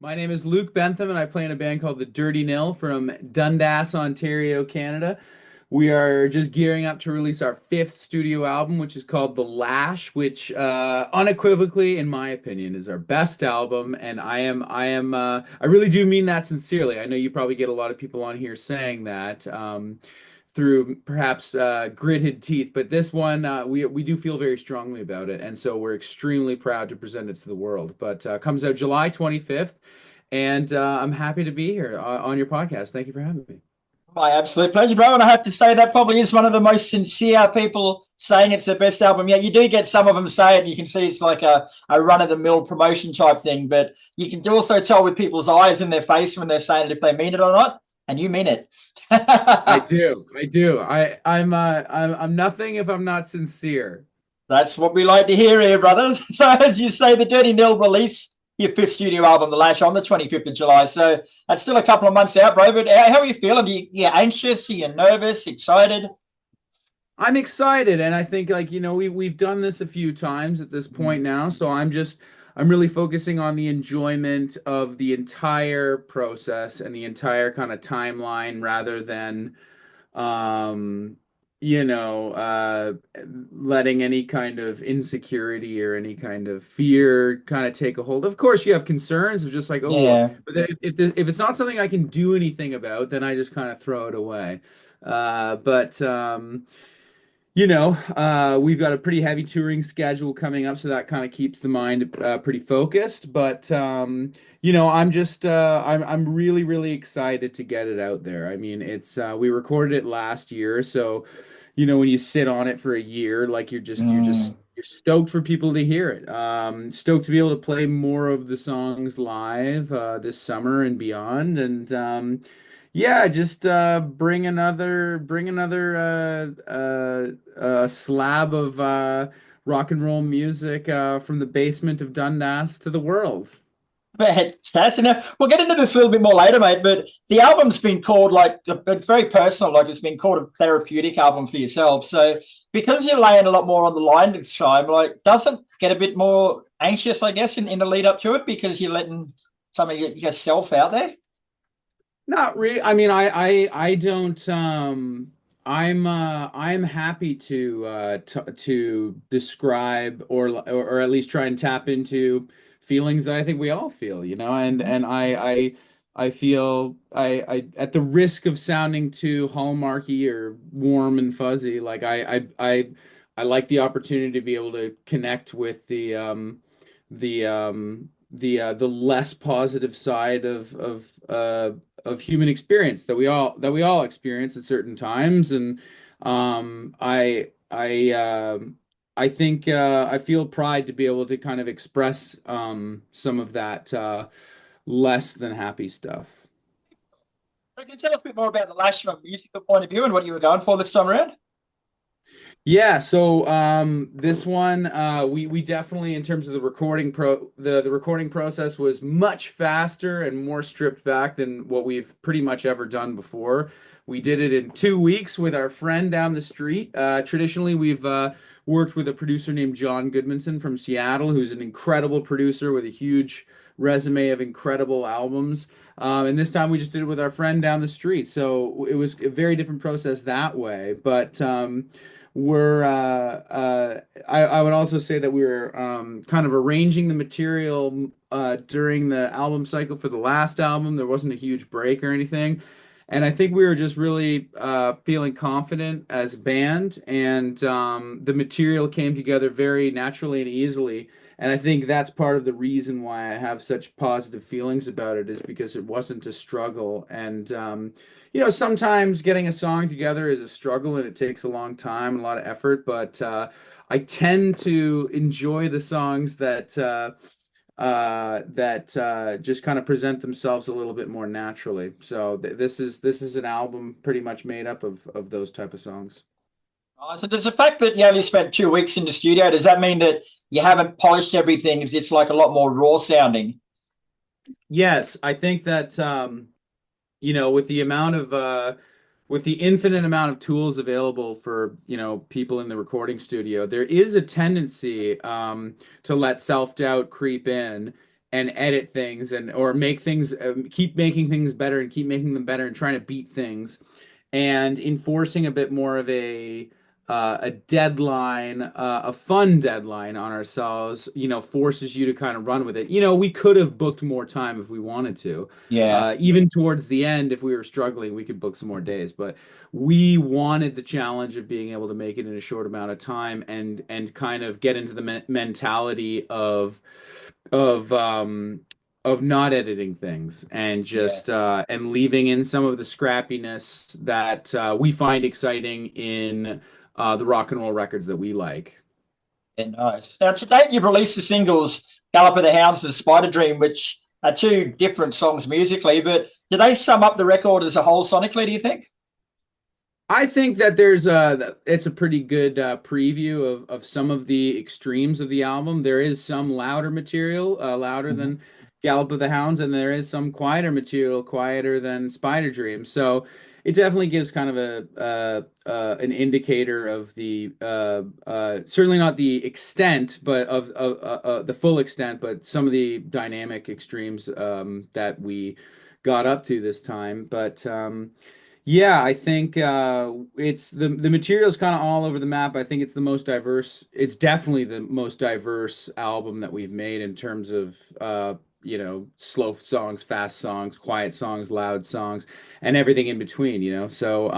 My name is Luke Bentham, and I play in a band called the Dirty Nil from Dundas, Ontario, Canada. We are just gearing up to release our fifth studio album, which is called The Lash, which unequivocally, in my opinion, is our best album. And I really do mean that sincerely. I know you probably get a lot of people on here saying that. Through perhaps gritted teeth, but this one we do feel very strongly about it, and so we're extremely proud to present it to the world. But comes out July 25th, and I'm happy to be here on your podcast. Thank you for having me. My absolute pleasure, bro. And I have to say that probably is one of the most sincere people saying it's the best album. Yeah, you do get some of them say it. And you can see it's like a run of the mill promotion type thing, but you can also tell with people's eyes in their face when they're saying it if they mean it or not. And you mean it. I do, I do. I'm nothing if I'm not sincere. That's what we like to hear here, brother. So, as you say, the Dirty Nil release your fifth studio album, The Lash, on the 25th of July. So, that's still a couple of months out, bro. But how are you feeling? You anxious? Are you nervous? Excited? I'm excited, and I think we've done this a few times at this point now, so I'm really focusing on the enjoyment of the entire process and the entire kind of timeline rather than um letting any kind of insecurity or any kind of fear kind of take a hold. Of course, you have concerns of just like, oh, Yeah. but if it's not something I can do anything about, then I just kind of throw it away. But we've got a pretty heavy touring schedule coming up, so that kind of keeps the mind pretty focused. But I'm really really excited to get it out there. I mean, it's we recorded it last year, so when you sit on it for a year, like Mm. you're stoked for people to hear it. Stoked to be able to play more of the songs live this summer and beyond, and yeah, just bring another slab of rock and roll music from the basement of Dundas to the world. Fantastic. Now, we'll get into this a little bit more later, mate, but the album's been called it's very personal, like it's been called a therapeutic album for yourself. So, because you're laying a lot more on the line this time, like, doesn't get a bit more anxious, I guess, in the lead up to it because you're letting some of yourself out there? Not really. I mean, I don't. I'm happy to describe or at least try and tap into feelings that I think we all feel, and I feel I at the risk of sounding too hallmarky or warm and fuzzy, like I like the opportunity to be able to connect with the less positive side of human experience that we all experience at certain times, and I think I feel pride to be able to kind of express some of that less than happy stuff. So can you tell us a bit more about the Lash from a musical point of view and what you were going for this time around? Yeah, so this one we definitely, in terms of the recording process, was much faster and more stripped back than what we've pretty much ever done before. We did it in 2 weeks with our friend down the street. Traditionally, we've worked with a producer named John Goodmanson from Seattle, who's an incredible producer with a huge resume of incredible albums. And this time we just did it with our friend down the street. So it was a very different process that way. But I would also say that we were kind of arranging the material during the album cycle for the last album. There wasn't a huge break or anything. And I think we were just really feeling confident as a band, and the material came together very naturally and easily. And I think that's part of the reason why I have such positive feelings about it, is because it wasn't a struggle. And sometimes getting a song together is a struggle and it takes a long time and a lot of effort, but I tend to enjoy the songs that just kind of present themselves a little bit more naturally. So this is an album pretty much made up of those type of songs. So does the fact that you only spent 2 weeks in the studio, does that mean that you haven't polished everything? It's like a lot more raw sounding? Yes, I think that with the amount of with the infinite amount of tools available for people in the recording studio, there is a tendency to let self-doubt creep in, and edit things and or make things keep making things better and keep making them better and trying to beat things and enforcing a bit more of a deadline, a fun deadline on ourselves, forces you to kind of run with it. We could have booked more time if we wanted to. Yeah. Even towards the end, if we were struggling, we could book some more days. But we wanted the challenge of being able to make it in a short amount of time and kind of get into the mentality of um of not editing things and Yeah. just and leaving in some of the scrappiness that we find exciting in the rock and roll records that we like. Yeah, nice. Now, to date, you've released the singles Gallop of the Hounds and Spider Dream, which are two different songs musically, but do they sum up the record as a whole sonically, do you think? I think that it's a pretty good preview of some of the extremes of the album. There is some louder material, louder Mhm. than Gallop of the Hounds, and there is some quieter material, quieter than Spider Dream. So it definitely gives kind of an indicator of the certainly not the extent, but of the full extent, but some of the dynamic extremes that we got up to this time. But yeah, I think it's the material is kind of all over the map. I think it's the most diverse. It's definitely the most diverse album that we've made in terms of slow songs, fast songs, quiet songs, loud songs, and everything in between, So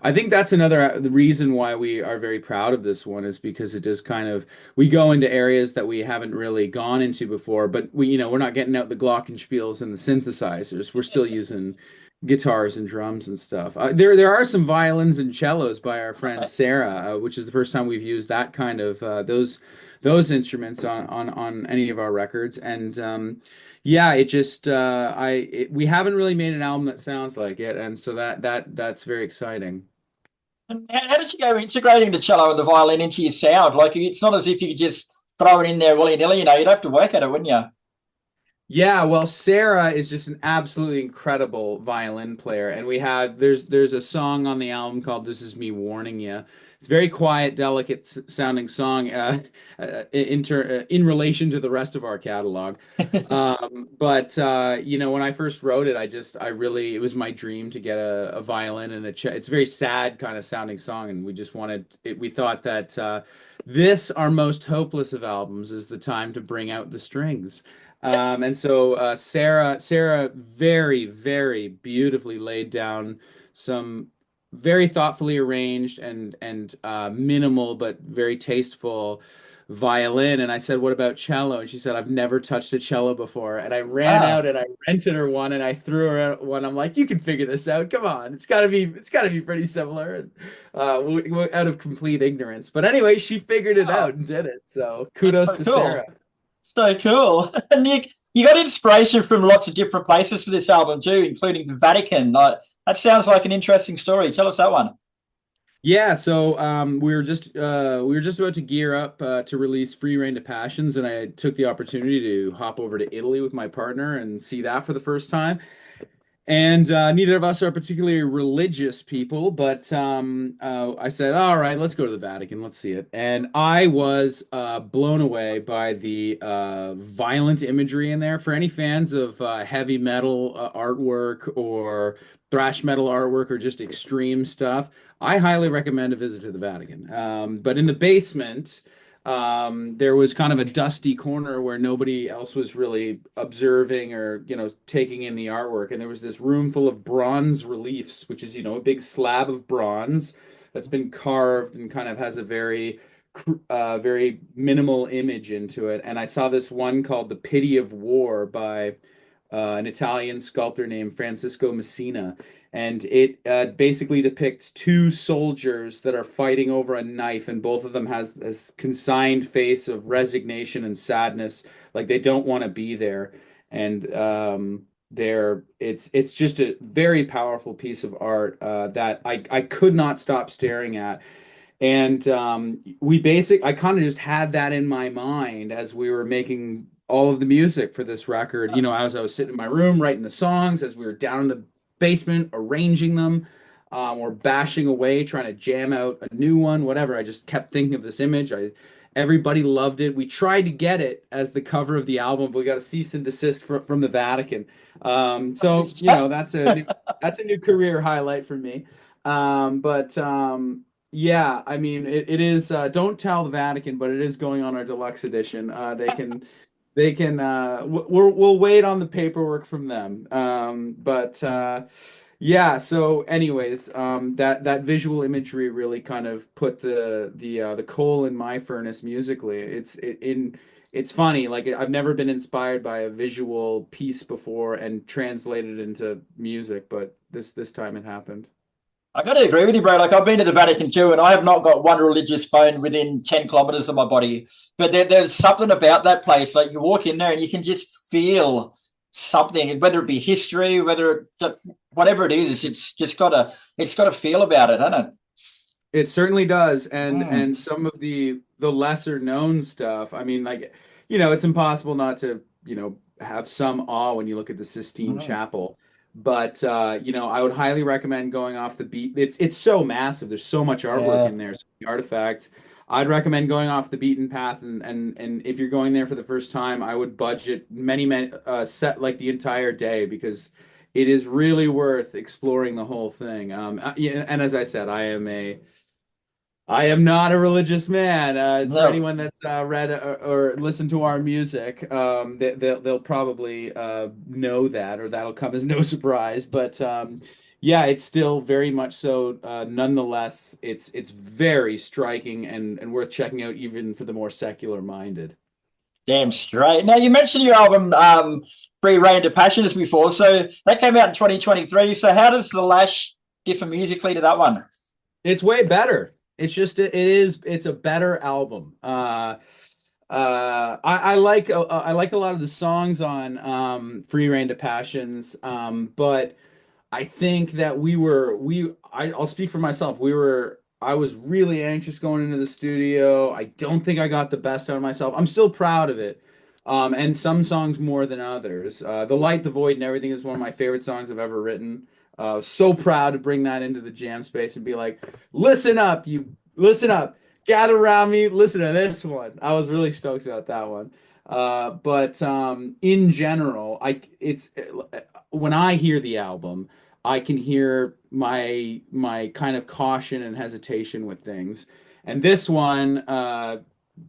I think that's another the reason why we are very proud of this one is because it does kind of we go into areas that we haven't really gone into before, but we're not getting out the glockenspiels and the synthesizers. We're still using guitars and drums and stuff. There are some violins and cellos by our friend Sarah, which is the first time we've used that kind of those instruments on any of our records. And yeah, it just we haven't really made an album that sounds like it, and so that's very exciting. And how did you go integrating the cello and the violin into your sound? Like, it's not as if you could just throw it in there willy nilly, you'd have to work at it, wouldn't you? Yeah, well, Sarah is just an absolutely incredible violin player, and there's a song on the album called "This Is Me Warning You." It's a very quiet, delicate sounding song in relation to the rest of our catalog. But when I first wrote it, I really it was my dream to get a violin and it's a very sad kind of sounding song, and we just wanted it. We thought that this, our most hopeless of albums, is the time to bring out the strings. And so Sarah very, very beautifully laid down some very thoughtfully arranged and minimal but very tasteful violin. And I said, "What about cello?" And she said, "I've never touched a cello before." And I ran Ah, out and I rented her one and I threw her out one. I'm like, "You can figure this out. Come on, it's got to be pretty similar." And out of complete ignorance, but anyway, she figured it oh, out and did it. So that's kudos so to cool. Sarah. So cool. And you got inspiration from lots of different places for this album too, including the Vatican. That sounds like an interesting story. Tell us that one. Yeah, so we were just about to gear up to release Free Reign to Passions, and I took the opportunity to hop over to Italy with my partner and see that for the first time. And neither of us are particularly religious people, but I said, "All right, let's go to the Vatican. Let's see it." And I was blown away by the violent imagery in there. For any fans of heavy metal artwork or thrash metal artwork or just extreme stuff, I highly recommend a visit to the Vatican. But in the basement, there was kind of a dusty corner where nobody else was really observing or, taking in the artwork. And there was this room full of bronze reliefs, which is, a big slab of bronze that's been carved and kind of has a very minimal image into it. And I saw this one called The Pity of War by an Italian sculptor named Francisco Messina. And it basically depicts two soldiers that are fighting over a knife, and both of them has this consigned face of resignation and sadness, like they don't want to be there. And it's just a very powerful piece of art that I could not stop staring at. And I kind of just had that in my mind as we were making all of the music for this record. As I was sitting in my room writing the songs, as we were down in the basement arranging them, or bashing away, trying to jam out a new one, whatever. I just kept thinking of this image. Everybody loved it. We tried to get it as the cover of the album, but we got a cease and desist from the Vatican. So you know that's a new career highlight for me. But yeah, I mean it is. Don't tell the Vatican, but it is going on our deluxe edition. They can we'll wait on the paperwork from them. But yeah, so anyways, that visual imagery really kind of put the coal in my furnace musically. It's funny, like I've never been inspired by a visual piece before and translated into music, but this time it happened. I got to agree with you, bro. Like I've been to the Vatican too, and I have not got one religious bone within 10 kilometers of my body. But there's something about that place. Like you walk in there and you can just feel something, whether it be history, whatever it is, it's got a feel about it, hasn't it? It certainly does, and Mm. some of the lesser known stuff. I mean, like, it's impossible not to, have some awe when you look at the Sistine Mm. Chapel. But I would highly recommend going off the beat. It's so massive. There's so much artwork Yeah. in there, so many artifacts. I'd recommend going off the beaten path, and if you're going there for the first time, I would budget many set like the entire day because it is really worth exploring the whole thing. Yeah, and as I said, I am not a religious man. For No. anyone that's read or listened to our music, they'll probably know that, or that'll come as no surprise. But yeah, it's still very much so. Nonetheless, it's very striking and worth checking out, even for the more secular minded. Damn straight. Now you mentioned your album Free Reign to Passions before, so that came out in 2023. So how does the Lash differ musically to that one? It's way better. It's a better album. I like a lot of the songs on Free Reign to Passions, but I think that I'll speak for myself. I was really anxious going into the studio. I don't think I got the best out of myself. I'm still proud of it. And some songs more than others. The Light, the Void, and Everything is one of my favorite songs I've ever written. So proud to bring that into the jam space and be like, listen up, gather around me, listen to this one. I was really stoked about that one. But in general, it's when I hear the album, I can hear my kind of caution and hesitation with things. And this one,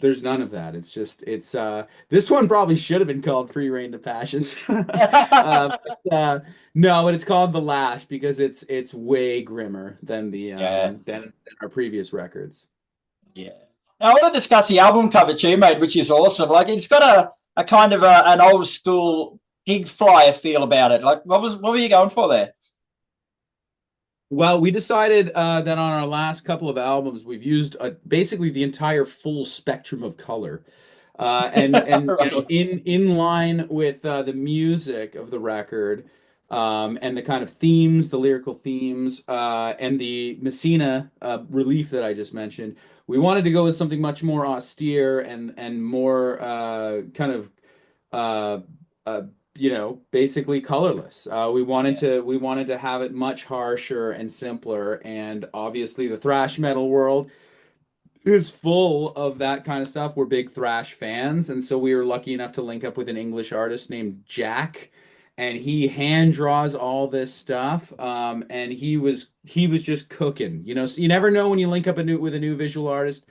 there's none of that. It's this one probably should have been called Free Reign to Passions. No, but it's called The Lash because it's way grimmer than the Yeah. than our previous records. Yeah. Now I want to discuss the album cover too, mate, which is awesome. Like it's got a kind of an old school gig flyer feel about it. Like what were you going for there? Well, we decided that on our last couple of albums, we've used basically the entire full spectrum of color, and Right. in line with the music of the record, and the kind of themes, the lyrical themes, and the Messina relief that I just mentioned. We wanted to go with something much more austere and more kind of uh, uh, basically colorless. Yeah. We wanted to have it much harsher and simpler, and obviously the thrash metal world is full of that kind of stuff. We're big thrash fans, and so we were lucky enough to link up with an English artist named Jack, and he hand draws all this stuff. And he was just cooking. So you never know when you link up with a new visual artist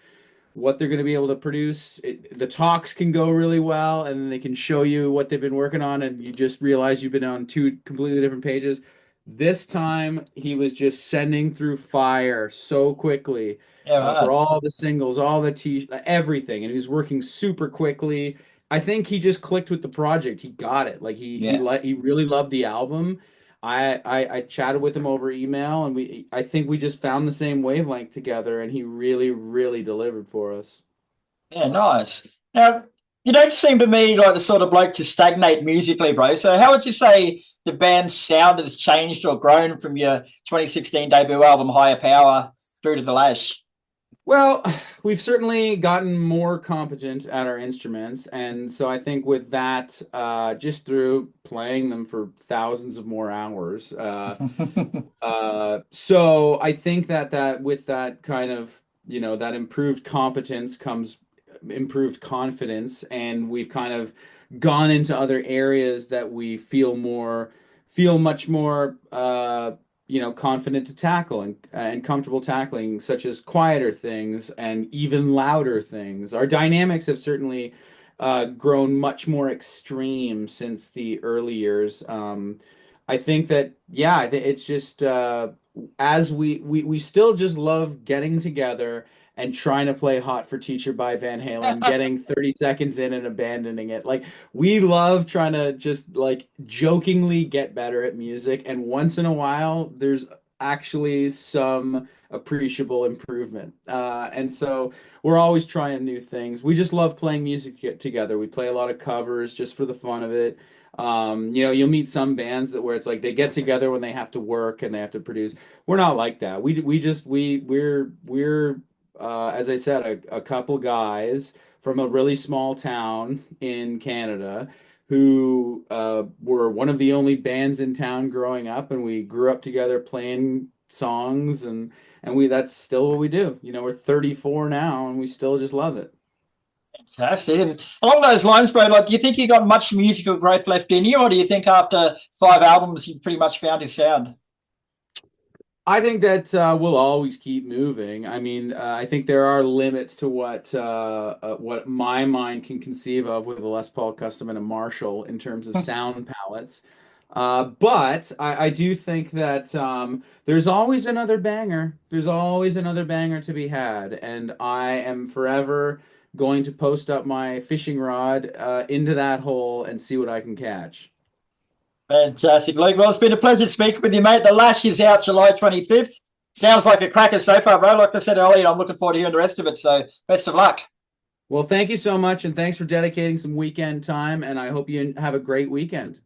what they're going to be able to produce. The talks can go really well, and then they can show you what they've been working on, and you just realize you've been on two completely different pages. This time, he was just sending through fire so quickly Yeah, for right. all the singles, all the everything, and he was working super quickly. I think he just clicked with the project. He got it. Like Yeah. he really loved the album. I chatted with him over email, and I think we just found the same wavelength together, and he really, really delivered for us. Yeah, nice. Now, you don't seem to me like the sort of bloke to stagnate musically, bro. So how would you say the band's sound has changed or grown from your 2016 debut album, Higher Power, through to The Lash? Well, we've certainly gotten more competent at our instruments, and so I think with that, just through playing them for thousands of more hours, so I think that with that kind of that improved competence comes improved confidence, and we've kind of gone into other areas that we feel much more confident to tackle and comfortable tackling, such as quieter things and even louder things. Our dynamics have certainly grown much more extreme since the early years. I think that, yeah, I think it's just as we still just love getting together and trying to play Hot for Teacher by Van Halen, getting 30 seconds in and abandoning it. Like, we love trying to just like jokingly get better at music, and once in a while there's actually some appreciable improvement. And so we're always trying new things. We just love playing music together. We play a lot of covers just for the fun of it. You'll meet some bands that where it's like they get together when they have to work and they have to produce. We're not like that. We're as I said, a couple guys from a really small town in Canada who were one of the only bands in town growing up, and we grew up together playing songs, and we that's still what we do. We're 34 now, and we still just love it. That's it. And along those lines, bro, like, do you think you got much musical growth left in you, or do you think after 5 albums you pretty much found your sound? I think that we'll always keep moving. I mean, I think there are limits to what my mind can conceive of with a Les Paul Custom and a Marshall in terms of sound palettes. But I do think that there's always another banger. There's always another banger to be had, and I am forever going to post up my fishing rod into that hole and see what I can catch. Fantastic, Luke. Well, it's been a pleasure speaking with you, mate. The Lash is out July 25th. Sounds like a cracker so far, bro. Like I said earlier, I'm looking forward to hearing the rest of it. So best of luck. Well, thank you so much, and thanks for dedicating some weekend time, and I hope you have a great weekend.